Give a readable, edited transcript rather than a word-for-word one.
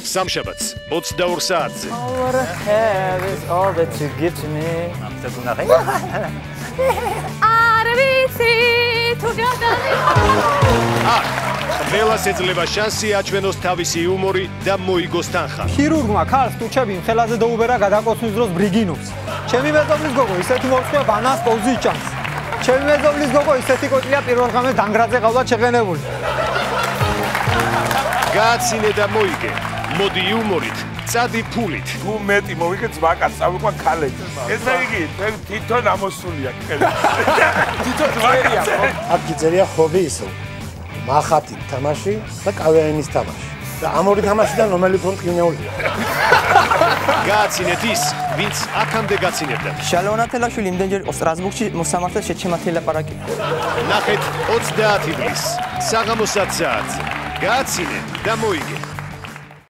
სამშაბათს 22 საათზე. All I have is all that you give to me. არ ვიცი თუ გადავი. ყველას ეძლევა შანსი აჩვენოს თავისი იუმორი და მოიგოს თანხა. ქირურგმა ქალს ტუჩები ხელაზე დაუბერა გადაკოცვის დროს ბრიგინობს. ჩემი მეზობლის გოგო ისეთი მოხდა ბანას პოზი ჭამს. ჩემი მეზობლის გოგო ისეთი კოტლია პირველ ღამეს დანგრადზე ყავდა შეღენებული. გააცინე და მოიგე. მოდი იუმორით, წადი ფულით. თუ მეტი მოვიგე ძვაკაც, წავიყვან ქალები. ესე იგი, თვითონ ამოსულია კელა. თვითონ ძვაკია. აქ გიძერია ჰობი ისო. მახათი თამაში და კავეანის თამაში. და ამ ორი თამაშიდან რომელი უფრო მტკივნეულია? გააცინეთ ის, ვინც აქამდე გაცინებდა. შალონა თელაშვილი იმდენჯერ სტრასბურგში მოსამართლეს შეჩემათი ლაპარაკი. ნახეთ 30 ივლისს საღამოს 10 საათზე. გააცინე და მოიგე.